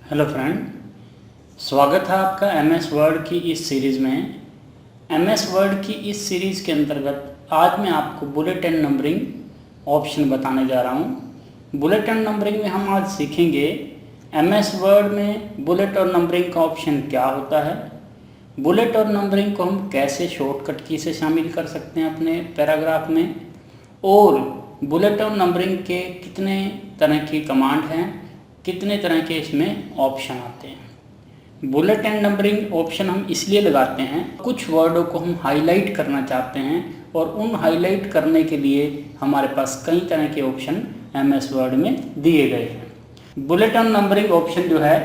Hello friend, स्वागत है आपका एमएस वर्ड की इस सीरीज़ में। एमएस वर्ड की इस सीरीज़ के अंतर्गत आज मैं आपको बुलेट एंड नंबरिंग ऑप्शन बताने जा रहा हूँ। बुलेट एंड नंबरिंग में हम आज सीखेंगे एमएस वर्ड में बुलेट और नंबरिंग का ऑप्शन क्या होता है, बुलेट और नंबरिंग को हम कैसे शॉर्टकट की से शामिल कर सकते हैं अपने पैराग्राफ में, और बुलेट और नंबरिंग के कितने तरह की कमांड हैं, कितने तरह के इसमें ऑप्शन आते हैं। बुलेट एंड नंबरिंग ऑप्शन हम इसलिए लगाते हैं, कुछ वर्डों को हम हाईलाइट करना चाहते हैं और उन हाईलाइट करने के लिए हमारे पास कई तरह के ऑप्शन एमएस वर्ड में दिए गए हैं। बुलेट एंड नंबरिंग ऑप्शन जो है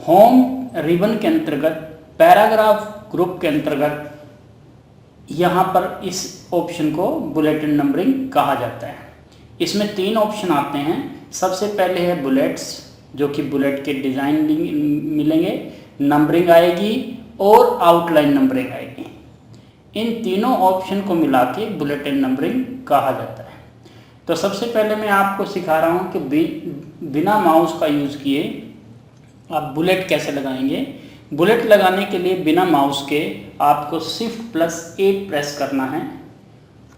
होम रिबन के अंतर्गत, पैराग्राफ ग्रुप के अंतर्गत यहाँ पर इस ऑप्शन को बुलेट एंड नंबरिंग कहा जाता है। इसमें 3 ऑप्शन आते हैं। सबसे पहले है बुलेट्स, जो कि बुलेट के डिज़ाइन मिलेंगे, नंबरिंग आएगी और आउटलाइन नंबरिंग आएगी। इन तीनों ऑप्शन को मिला के बुलेट एंड नंबरिंग कहा जाता है। तो सबसे पहले मैं आपको सिखा रहा हूँ कि बिना माउस का यूज़ किए आप बुलेट कैसे लगाएंगे। बुलेट लगाने के लिए बिना माउस के आपको Shift+8 प्रेस करना है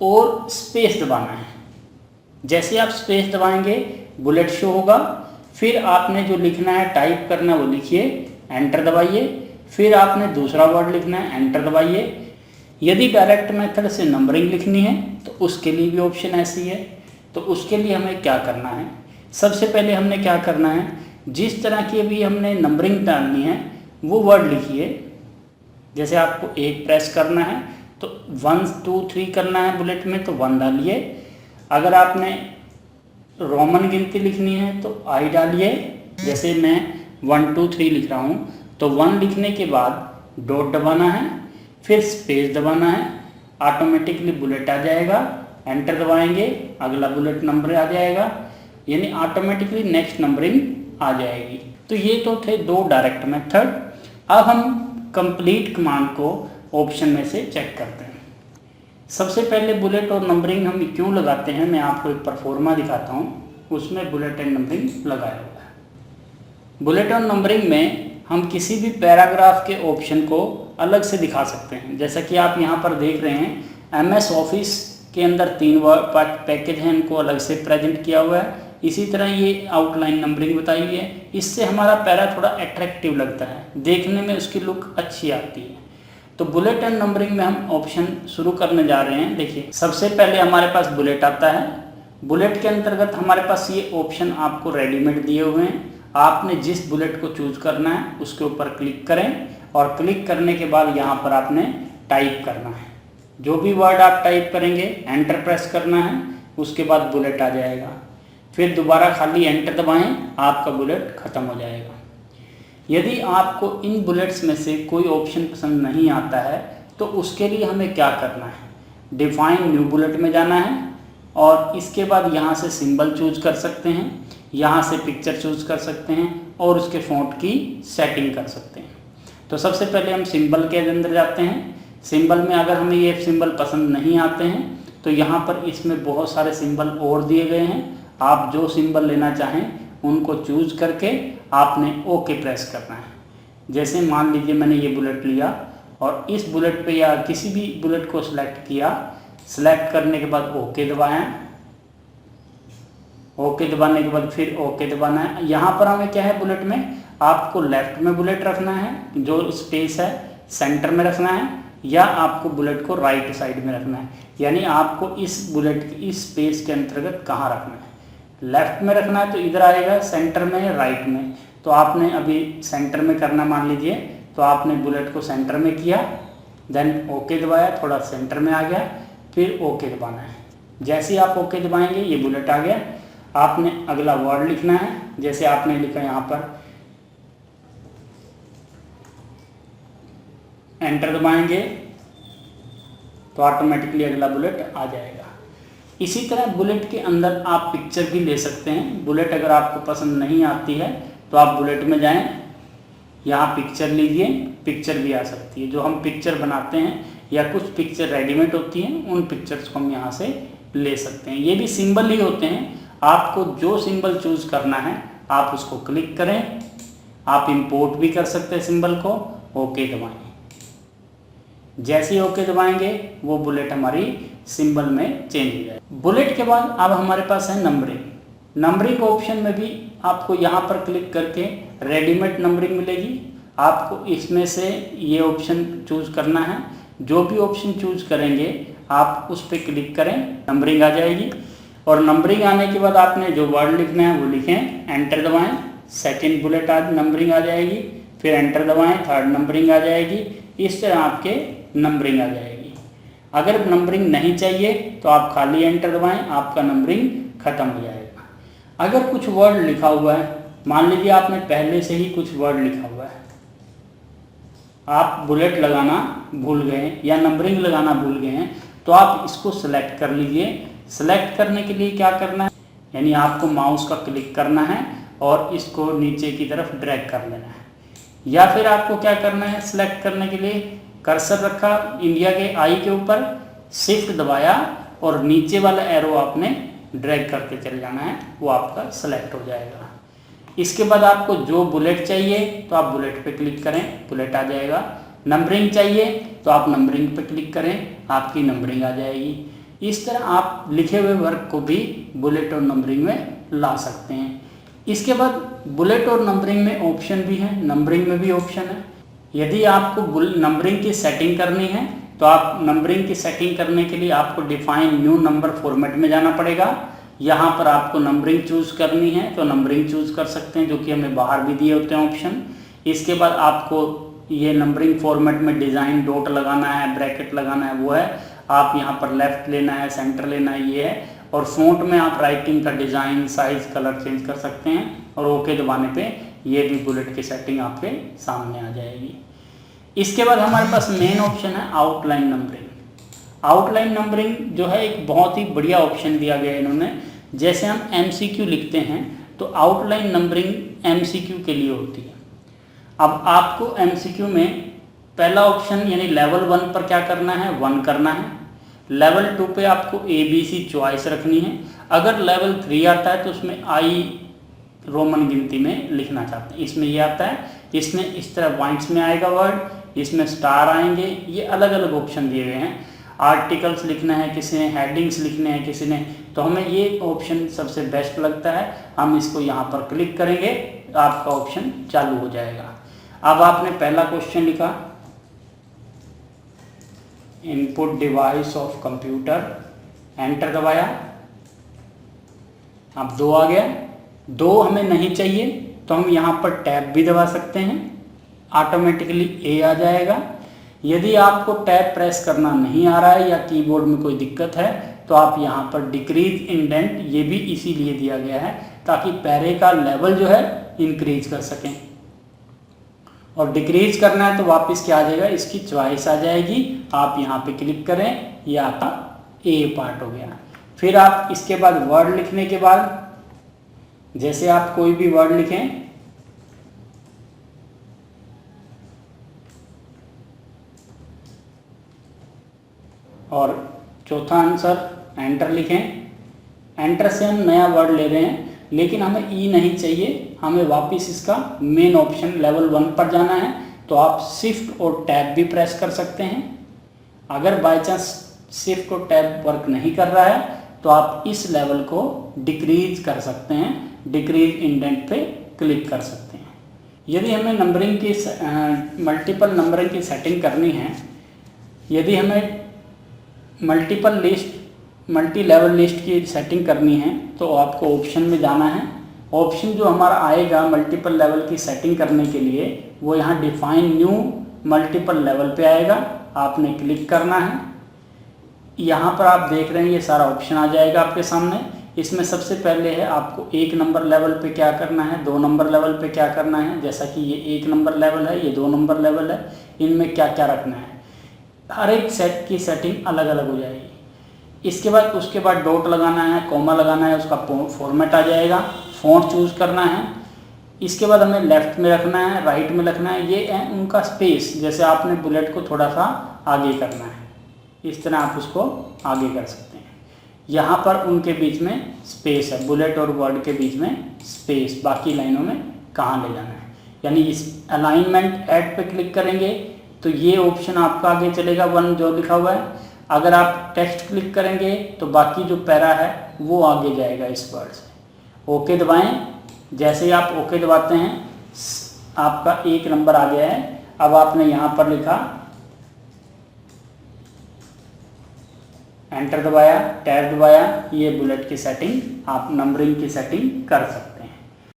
और स्पेस दबाना है। जैसे आप स्पेस दबाएंगे बुलेट शो होगा। फिर आपने जो लिखना है, टाइप करना है, वो लिखिए, एंटर दबाइए। फिर आपने दूसरा वर्ड लिखना है, एंटर दबाइए। यदि डायरेक्ट मेथड से नंबरिंग लिखनी है तो उसके लिए भी ऑप्शन ऐसी है। तो उसके लिए हमें क्या करना है, सबसे पहले हमने क्या करना है, जिस तरह की अभी हमने नंबरिंग डालनी है वो वर्ड लिखिए। जैसे आपको 1 प्रेस करना है तो 1 2 3 करना है बुलेट में, तो 1 डालिए। अगर आपने रोमन गिनती लिखनी है तो आई डालिए। जैसे मैं 1 2 3 लिख रहा हूँ तो 1 लिखने के बाद डॉट दबाना है, फिर स्पेस दबाना है, ऑटोमेटिकली बुलेट आ जाएगा। एंटर दबाएंगे, अगला बुलेट नंबर आ जाएगा, यानी ऑटोमेटिकली नेक्स्ट नंबरिंग आ जाएगी। तो ये तो थे 2 डायरेक्ट मेथड। अब हम कंप्लीट कमांड को ऑप्शन में से चेक करते हैं। सबसे पहले बुलेट और नंबरिंग हम क्यों लगाते हैं, मैं आपको एक परफॉर्मा दिखाता हूँ, उसमें बुलेट एंड नंबरिंग लगाया हुआ है। बुलेट और नंबरिंग में हम किसी भी पैराग्राफ के ऑप्शन को अलग से दिखा सकते हैं। जैसा कि आप यहाँ पर देख रहे हैं, एमएस ऑफिस के अंदर 3 पैकेज हैं, इनको अलग से प्रेजेंट किया हुआ है। इसी तरह ये आउटलाइन नंबरिंग बताई हुई है। इससे हमारा पैरा थोड़ा अट्रैक्टिव लगता है, देखने में उसकी लुक अच्छी आती है। तो बुलेट एंड नंबरिंग में हम ऑप्शन शुरू करने जा रहे हैं। देखिए, सबसे पहले हमारे पास बुलेट आता है। बुलेट के अंतर्गत हमारे पास ये ऑप्शन आपको रेडीमेड दिए हुए हैं। आपने जिस बुलेट को चूज करना है उसके ऊपर क्लिक करें, और क्लिक करने के बाद यहाँ पर आपने टाइप करना है। जो भी वर्ड आप टाइप करेंगे एंटर प्रेस करना है, उसके बाद बुलेट आ जाएगा। फिर दोबारा खाली एंटर दबाएं, आपका बुलेट ख़त्म हो जाएगा। यदि आपको इन बुलेट्स में से कोई ऑप्शन पसंद नहीं आता है तो उसके लिए हमें क्या करना है, डिफाइन न्यू बुलेट में जाना है, और इसके बाद यहाँ से सिंबल चूज कर सकते हैं, यहाँ से पिक्चर चूज कर सकते हैं, और उसके फ़ॉन्ट की सेटिंग कर सकते हैं। तो सबसे पहले हम सिंबल के अंदर जाते हैं। सिंबल में अगर हमें ये सिंबल पसंद नहीं आते हैं तो यहाँ पर इसमें बहुत सारे सिंबल और दिए गए हैं। आप जो सिंबल लेना चाहें उनको चूज करके आपने ओके प्रेस करना है। जैसे मान लीजिए मैंने ये बुलेट लिया और इस बुलेट पे या किसी भी बुलेट को सिलेक्ट किया। सिलेक्ट करने के बाद ओके दबाएं। ओके दबाने के बाद फिर ओके दबाना है। यहाँ पर हमें क्या है, बुलेट में आपको लेफ्ट में बुलेट रखना है, जो स्पेस है सेंटर में रखना है, या आपको बुलेट को राइट साइड में रखना है। यानी आपको इस बुलेट की इस स्पेस के अंतर्गत कहाँ रखना है, लेफ्ट में रखना है तो इधर आएगा, सेंटर में, राइट में। तो आपने अभी सेंटर में करना मान लीजिए, तो आपने बुलेट को सेंटर में किया, देन ओके दबाया, थोड़ा सेंटर में आ गया, फिर ओके दबाना है। जैसे ही आप ओके दबाएंगे ये बुलेट आ गया। आपने अगला वर्ड लिखना है। जैसे आपने लिखा यहाँ पर, एंटर दबाएंगे तो ऑटोमेटिकली अगला बुलेट आ जाएगा। इसी तरह बुलेट के अंदर आप पिक्चर भी ले सकते हैं। बुलेट अगर आपको पसंद नहीं आती है तो आप बुलेट में जाएं, यहाँ पिक्चर लीजिए, पिक्चर भी आ सकती है। जो हम पिक्चर बनाते हैं या कुछ पिक्चर रेडीमेड होती हैं, उन पिक्चर्स को हम यहाँ से ले सकते हैं। ये भी सिंबल ही होते हैं। आपको जो सिंबल चूज करना है आप उसको क्लिक करें, आप इंपोर्ट भी कर सकते हैं सिंबल को। ओके दबाएं। जैसे ही ओके दबाएंगे वो बुलेट हमारी सिंबल में चेंज हो जाएगी। बुलेट के बाद अब हमारे पास है नंबरिंग। नंबरिंग ऑप्शन में भी आपको यहाँ पर क्लिक करके रेडीमेड नंबरिंग मिलेगी। आपको इसमें से ये ऑप्शन चूज करना है। जो भी ऑप्शन चूज करेंगे आप उस पर क्लिक करें, नंबरिंग आ जाएगी। और नंबरिंग आने के बाद आपने जो वर्ड लिखना है वो लिखें, एंटर दबाएं। सेकंड बुलेट नंबरिंग आ जाएगी, फिर एंटर दबाएं, थर्ड नंबरिंग आ जाएगी। इस तरह आपके नंबरिंग आ जाएगी। अगर नंबरिंग नहीं चाहिए तो आप खाली एंटर दबाएं, आपका नंबरिंग खत्म हो जाएगा। अगर कुछ वर्ड लिखा हुआ है, मान लीजिए आपने पहले से ही कुछ वर्ड लिखा हुआ है, आप बुलेट लगाना भूल गए या नंबरिंग लगाना भूल गए हैं, तो आप इसको सिलेक्ट कर लीजिए। सिलेक्ट करने के लिए क्या करना है, यानी आपको माउस का क्लिक करना है और इसको नीचे की तरफ ड्रैग कर लेना है। या फिर आपको क्या करना है, सिलेक्ट करने के लिए कर्सर रखा इंडिया के आई के ऊपर, शिफ्ट दबाया और नीचे वाला एरो आपने ड्रैग करके चले जाना है, वो आपका सिलेक्ट हो जाएगा। इसके बाद आपको जो बुलेट चाहिए तो आप बुलेट पे क्लिक करें, बुलेट आ जाएगा। नंबरिंग चाहिए तो आप नंबरिंग पे क्लिक करें, आपकी नंबरिंग आ जाएगी। इस तरह आप लिखे हुए वर्क को भी बुलेट और नंबरिंग में ला सकते हैं। इसके बाद बुलेट और नंबरिंग में ऑप्शन भी है, नंबरिंग में भी ऑप्शन है। यदि आपको नंबरिंग की सेटिंग करनी है तो आप नंबरिंग की सेटिंग करने के लिए आपको डिफाइन न्यू नंबर फॉर्मेट में जाना पड़ेगा। यहाँ पर आपको नंबरिंग चूज करनी है तो नंबरिंग चूज कर सकते हैं, जो कि हमें बाहर भी दिए होते हैं ऑप्शन। इसके बाद आपको ये नंबरिंग फॉर्मेट में डिज़ाइन डॉट लगाना है, ब्रैकेट लगाना है, वो है। आप यहाँ पर लेफ्ट लेना है, सेंटर लेना है, ये है। और फ़ॉन्ट में आप राइटिंग का डिज़ाइन, साइज, कलर चेंज कर सकते हैं। और ओके दबाने पे ये भी बुलेट की सेटिंग आपके सामने आ जाएगी। इसके बाद हमारे पास मेन ऑप्शन है आउटलाइन नंबरिंग। आउटलाइन नंबरिंग जो है एक बहुत ही बढ़िया ऑप्शन दिया गया है इन्होंने। जैसे हम MCQ लिखते हैं तो आउटलाइन नंबरिंग MCQ के लिए होती है। अब आपको MCQ में पहला ऑप्शन यानी लेवल 1 पर क्या करना है, 1 करना है। लेवल 2 पे आपको ABC चॉइस रखनी है। अगर लेवल 3 आता है तो उसमें I रोमन गिनती में लिखना चाहते हैं, इसमें ये आता है। इसमें इस तरह पॉइंट्स में आएगा वर्ड, इसमें स्टार आएंगे। ये अलग अलग ऑप्शन दिए गए हैं। आर्टिकल्स लिखना है किसी ने, हेडिंग्स लिखने हैं किसी ने, तो हमें ये ऑप्शन सबसे बेस्ट लगता है। हम इसको यहाँ पर क्लिक करेंगे, आपका ऑप्शन चालू हो जाएगा। अब आपने पहला क्वेश्चन लिखा, input device of computer, enter दबाया। अब 2 आ गया। 2 हमें नहीं चाहिए तो हम यहाँ पर टैब भी दबा सकते हैं, ऑटोमेटिकली A आ जाएगा। यदि आपको टैब प्रेस करना नहीं आ रहा है या कीबोर्ड में कोई दिक्कत है तो आप यहाँ पर डिक्रीज इंडेंट, ये भी इसीलिए दिया गया है ताकि पैरे का लेवल जो है इंक्रीज कर सकें। और डिक्रीज करना है तो वापस क्या आ जाएगा, इसकी चॉइस आ जाएगी। आप यहाँ पे क्लिक करें, ये आपका A पार्ट हो गया। फिर आप इसके बाद वर्ड लिखने के बाद, जैसे आप कोई भी वर्ड लिखें, और चौथा आंसर एंटर लिखें। एंटर से हम नया वर्ड ले रहे हैं लेकिन हमें ई नहीं चाहिए, हमें वापस इसका मेन ऑप्शन लेवल 1 पर जाना है। तो आप शिफ्ट और टैब भी प्रेस कर सकते हैं। अगर बाय चांस शिफ्ट और टैब वर्क नहीं कर रहा है तो आप इस लेवल को डिक्रीज कर सकते हैं, डिक्रीज इंडेंट पे क्लिक कर सकते हैं। यदि हमें नंबरिंग की मल्टीपल नंबरिंग की सेटिंग करनी है, यदि हमें मल्टी लेवल लिस्ट की सेटिंग करनी है तो आपको ऑप्शन में जाना है। ऑप्शन जो हमारा आएगा मल्टीपल लेवल की सेटिंग करने के लिए वो यहाँ डिफाइन न्यू मल्टीपल लेवल पे आएगा, आपने क्लिक करना है। यहाँ पर आप देख रहे हैं ये सारा ऑप्शन आ जाएगा आपके सामने। इसमें सबसे पहले है आपको 1 नंबर लेवल पे क्या करना है, 2 नंबर लेवल पे क्या करना है। जैसा कि ये 1 नंबर लेवल है, ये 2 नंबर लेवल है, इनमें क्या क्या रखना है। हर एक सेट की सेटिंग अलग अलग हो जाएगी। उसके बाद डॉट लगाना है, कॉमा लगाना है, उसका फॉर्मेट आ जाएगा। फ़ॉन्ट चूज़ करना है। इसके बाद हमें लेफ़्ट में रखना है, राइट में रखना है। ये है उनका स्पेस, जैसे आपने बुलेट को थोड़ा सा आगे करना है, इस तरह आप उसको आगे कर सकते हैं। यहाँ पर उनके बीच में स्पेस है, बुलेट और वर्ड के बीच में स्पेस, बाकी लाइनों में कहाँ ले जाना है। यानी इस अलाइनमेंट ऐड पे क्लिक करेंगे तो ये ऑप्शन आपका आगे चलेगा 1 जो लिखा हुआ है। अगर आप टेक्स्ट क्लिक करेंगे तो बाकी जो पैरा है वो आगे जाएगा इस वर्ड से। ओके दबाएं। जैसे ही आप ओके दबाते हैं आपका 1 नंबर आ गया है। अब आपने यहाँ पर लिखा, एंटर दबाया, टैब दबाया, ये बुलेट की सेटिंग आप नंबरिंग की सेटिंग कर सकते हैं।